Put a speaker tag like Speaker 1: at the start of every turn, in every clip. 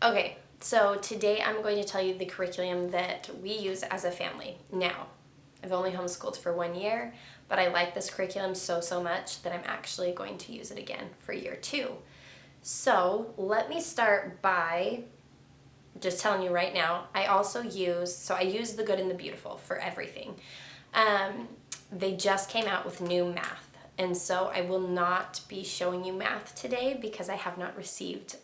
Speaker 1: Okay, so today I'm going to tell you the curriculum that we use as a family. Now, I've only homeschooled for 1 year, but I like this curriculum so much that I'm actually going to use it again for year 2. So let me start by just telling you right now, I use the good and the beautiful for everything. They just came out with new math, and so I will not be showing you math today because I have not received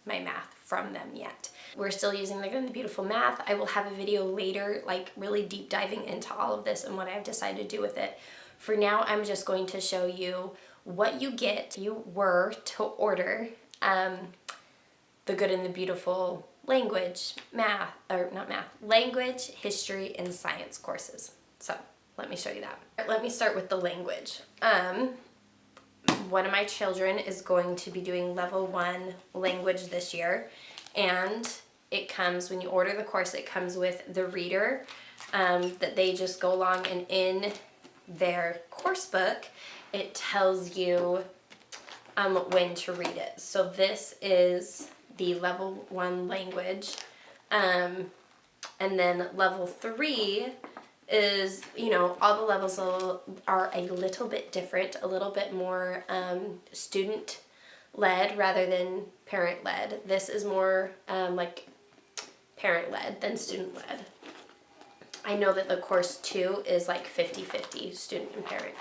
Speaker 1: my math from them yet. We're still using the good and the beautiful math. I will have a video later, like really deep diving into all of this and what I've decided to do with it. For now, I'm just going to show you what you get. You were to order the good and the beautiful language, language, history, and science courses. So let me show you that. Let me start with the language. One of my children is going to be doing level 1 language this year, and it comes, when you order the course, it comes with the reader that they just go along, and in their course book it tells you when to read it. So this is the level 1 language, and then level 3 is, all the levels are a little bit different, a little bit more student-led rather than parent-led. This is more like parent-led than student-led. I know that the course 2 is like 50-50 student and parent.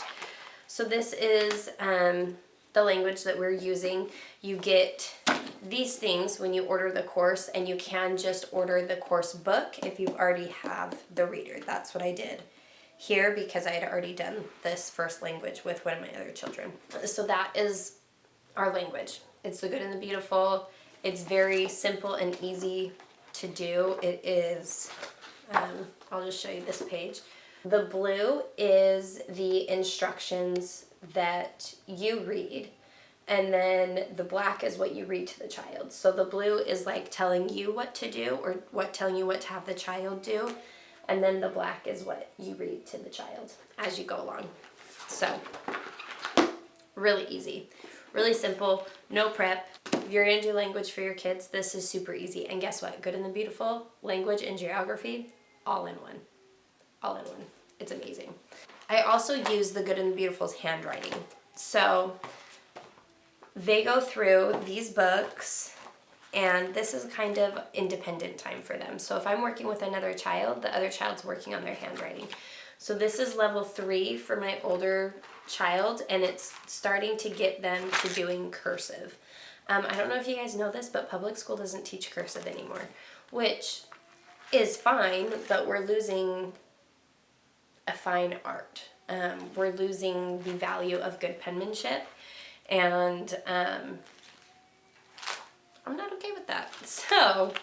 Speaker 1: So this is the language that we're using. You get these things when you order the course, and you can just order the course book if you already have the reader. That's what I did here because I had already done this first language with one of my other children. So that is our language. It's the good and the beautiful. It's very simple and easy to do. It is, I'll just show you this page. The blue is the instructions that you read, and then the black is what you read to the child. So the blue is like telling you what to do, or telling you what to have the child do, and then the black is what you read to the child as you go along. So really easy, really simple, no prep. If you're gonna do language for your kids, this is super easy. And guess what? Good and the beautiful, language and geography, all in one. All in one. It's amazing. I also use the good and the beautiful's handwriting. So they go through these books, and this is kind of independent time for them. So if I'm working with another child, the other child's working on their handwriting. So this is level 3 for my older child, and it's starting to get them to doing cursive. I don't know if you guys know this, but public school doesn't teach cursive anymore, which is fine, but we're losing a fine art. We're losing the value of good penmanship, and I'm not okay with that. So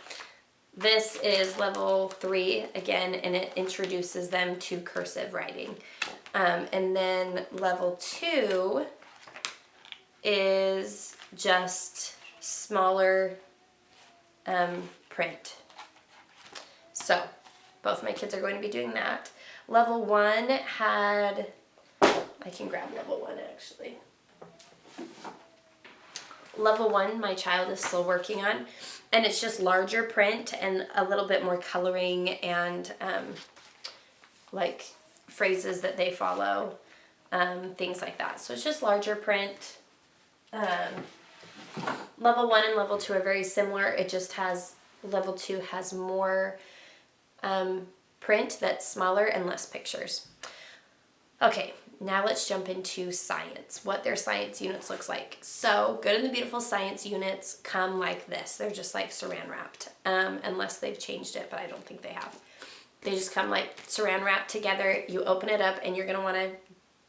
Speaker 1: this is level 3 again, and it introduces them to cursive writing. And then level 2 is just smaller print. So both my kids are going to be doing that. Level 1 had, I can grab level 1 actually. Level 1 my child is still working on, and it's just larger print and a little bit more coloring and like phrases that they follow, things like that. So it's just larger print. Level 1 and level 2 are very similar. It just has, level 2 has more print that's smaller and less pictures. Okay, now let's jump into science, what their science units looks like. So good and the beautiful science units come like this. They're just like saran wrapped, unless they've changed it, but I don't think they have. They just come like saran wrapped together. You open it up and you're gonna wanna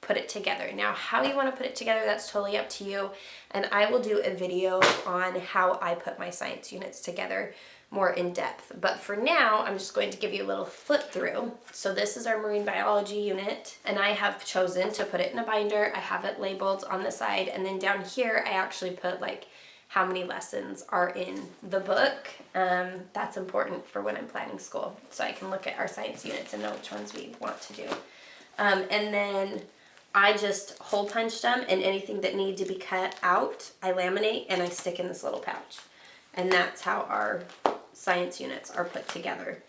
Speaker 1: put it together. Now, how you wanna put it together, that's totally up to you. And I will do a video on how I put my science units together more in depth. But for now, I'm just going to give you a little flip through. So this is our marine biology unit, and I have chosen to put it in a binder. I have it labeled on the side, and then down here, I actually put like how many lessons are in the book. That's important for when I'm planning school, so I can look at our science units and know which ones we want to do. And then I just hole punched them, and anything that needed to be cut out, I laminate and I stick in this little pouch. And that's how our science units are put together.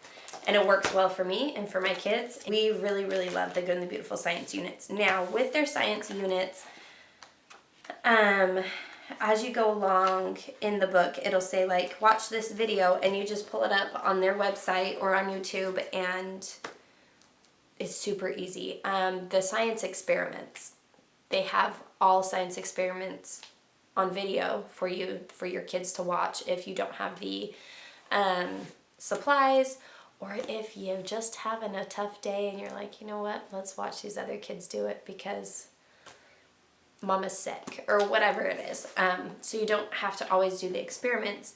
Speaker 1: And it works well for me and for my kids. We really, really love the Good and the Beautiful science units. Now, with their science units, as you go along in the book, it'll say like, watch this video, and you just pull it up on their website or on YouTube, and it's super easy. The science experiments, they have all science experiments on video for you, for your kids to watch if you don't have the supplies, or if you're just having a tough day and you're like, you know what, let's watch these other kids do it because mama's sick or whatever it is. So you don't have to always do the experiments,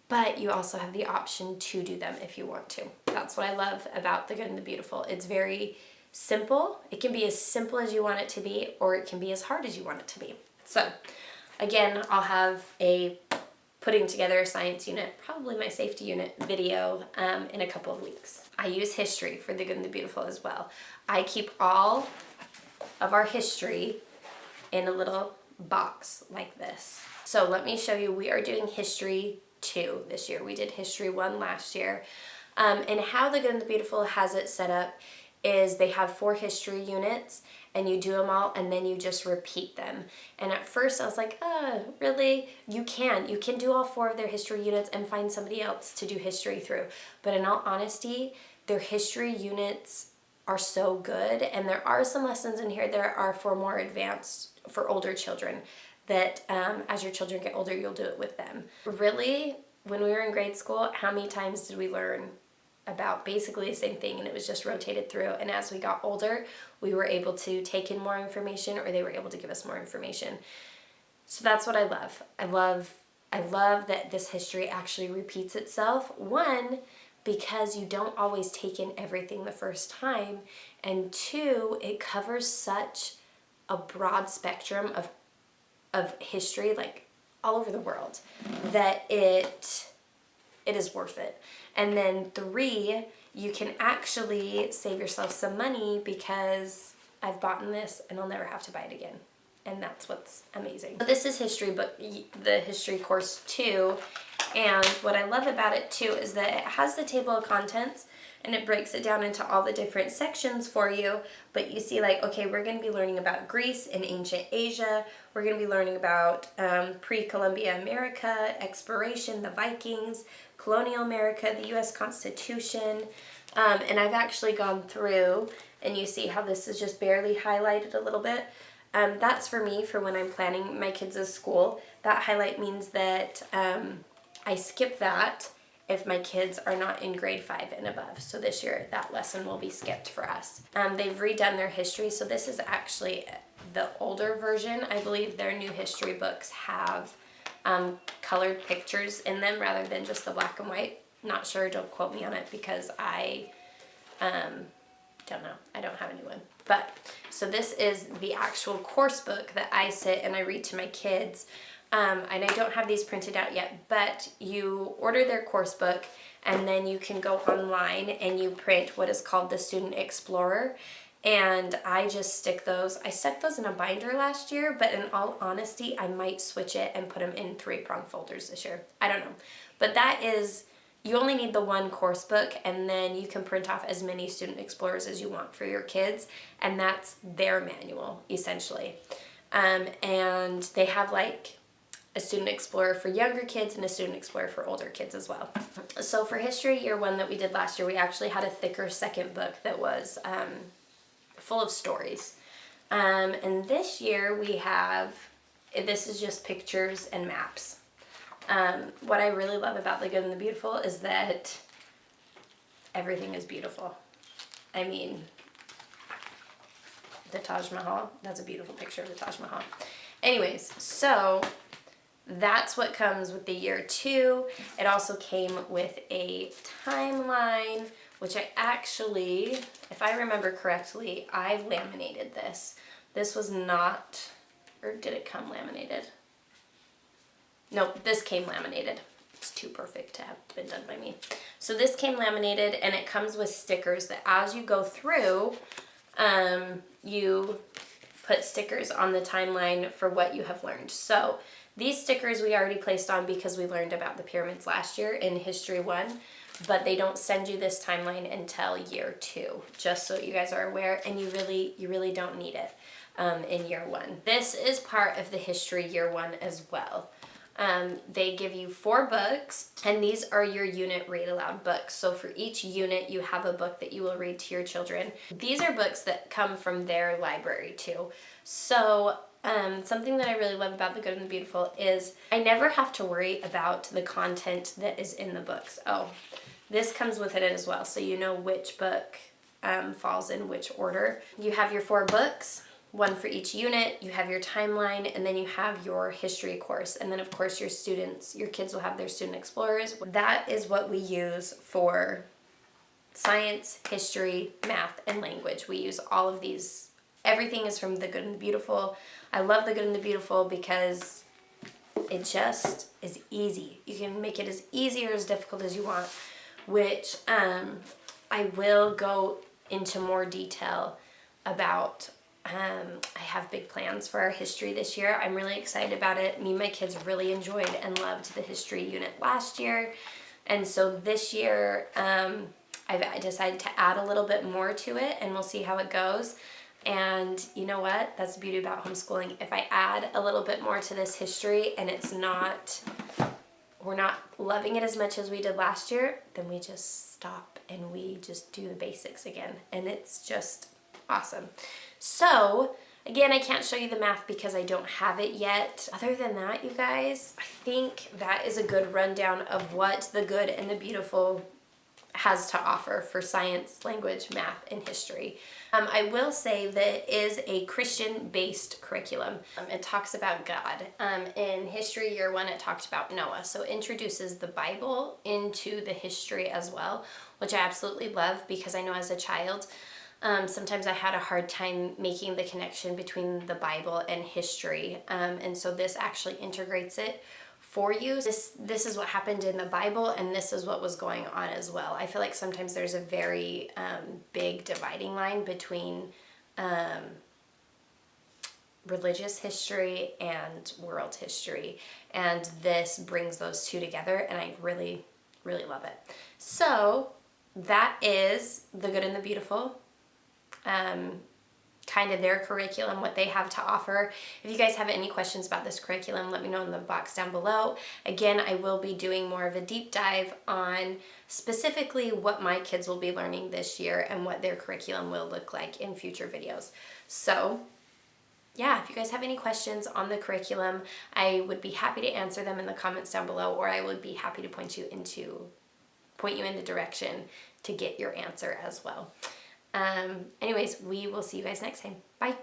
Speaker 1: but you also have the option to do them if you want to. That's what I love about the Good and the Beautiful. It's very simple. It can be as simple as you want it to be, or it can be as hard as you want it to be. So again, I'll have a putting together a science unit, probably my safety unit video in a couple of weeks. I use history for the Good and the Beautiful as well. I keep all of our history in a little box like this. So let me show you, we are doing history 2 this year. We did history 1 last year. And how the Good and the Beautiful has it set up is they have 4 history units, and you do them all and then you just repeat them. And at first I was like, really? You can do all 4 of their history units and find somebody else to do history through. But in all honesty, their history units are so good, and there are some lessons in here that are for more advanced, for older children, that as your children get older, you'll do it with them. Really, when we were in grade school, how many times did we learn about basically the same thing, and it was just rotated through? And as we got older, we were able to take in more information, or they were able to give us more information. So that's what I love. I love that this history actually repeats itself. 1, because you don't always take in everything the first time, and 2, it covers such a broad spectrum of history, like all over the world, that it is worth it. And then 3, you can actually save yourself some money because I've bought this and I'll never have to buy it again. And that's what's amazing. So this is history book, the history course 2. And what I love about it too is that it has the table of contents, and it breaks it down into all the different sections for you. But you see, like, okay, we're going to be learning about Greece and ancient Asia. We're going to be learning about pre-Columbia America, exploration, the Vikings, colonial America, the U.S. Constitution. And I've actually gone through, and you see how this is just barely highlighted a little bit. That's for me, for when I'm planning my kids' school. That highlight means that I skip that if my kids are not in grade 5 and above. So this year, that lesson will be skipped for us. They've redone their history, so this is actually the older version. I believe their new history books have colored pictures in them rather than just the black and white. Not sure, don't quote me on it, because I don't know. I don't have anyone. But, so this is the actual course book that I sit and I read to my kids. And I don't have these printed out yet, but you order their course book, and then you can go online and you print what is called the Student Explorer. And I just stick those. I stuck those in a binder last year, but in all honesty, I might switch it and put them in 3-prong folders this year. I don't know. But that is, you only need the 1 course book, and then you can print off as many Student Explorers as you want for your kids, and that's their manual, essentially. And they have like a Student Explorer for younger kids and a Student Explorer for older kids as well. So for History Year 1 that we did last year, we actually had a thicker second book that was full of stories. And this year we have, this is just pictures and maps. What I really love about The Good and the Beautiful is that everything is beautiful. I mean, the Taj Mahal, that's a beautiful picture of the Taj Mahal. Anyways, so that's what comes with the year 2. It also came with a timeline, which I actually, if I remember correctly, I laminated this. This was not, or did it come laminated? Nope, this came laminated. It's too perfect to have been done by me. So this came laminated, and it comes with stickers that as you go through, you put stickers on the timeline for what you have learned. So These stickers we already placed on because we learned about the pyramids last year in History 1, but they don't send you this timeline until year 2, just so you guys are aware, and you really don't need it in year 1. This is part of the History year 1 as well. They give you 4 books, and these are your unit read aloud books. So for each unit, you have a book that you will read to your children. These are books that come from their library too. So something that I really love about The Good and the Beautiful is I never have to worry about the content that is in the books. Oh, this comes with it as well, so you know which book falls in which order. You have your 4 books, 1 for each unit, you have your timeline, and then you have your history course. And then of course your kids will have their student explorers. That is what we use for science, history, math, and language. We use all of these. Everything is from The Good and the Beautiful. I love The Good and the Beautiful because it just is easy. You can make it as easy or as difficult as you want, which I will go into more detail about. I have big plans for our history this year. I'm really excited about it. Me and my kids really enjoyed and loved the history unit last year. And so this year, I decided to add a little bit more to it, and we'll see how it goes. And you know what? That's the beauty about homeschooling. If I add a little bit more to this history and we're not loving it as much as we did last year, then we just stop and we just do the basics again. And it's just awesome. So, again, I can't show you the math because I don't have it yet. Other than that, you guys, I think that is a good rundown of what The Good and the Beautiful has to offer for science, language, math, and history. I will say that it is a Christian-based curriculum. It talks about God. In History Year 1, it talked about Noah. So it introduces the Bible into the history as well, which I absolutely love because I know as a child, sometimes I had a hard time making the connection between the Bible and history. And so this actually integrates it for you. This is what happened in the Bible, and this is what was going on as well. I feel like sometimes there's a very big dividing line between religious history and world history, and this brings those two together, and I really love it. So that is The Good and the Beautiful. Kind of their curriculum, what they have to offer. If you guys have any questions about this curriculum, let me know in the box down below. Again, I will be doing more of a deep dive on specifically what my kids will be learning this year and what their curriculum will look like in future videos. So yeah, if you guys have any questions on the curriculum, I would be happy to answer them in the comments down below, or I would be happy to point you in the direction to get your answer as well. Anyways, we will see you guys next time. Bye.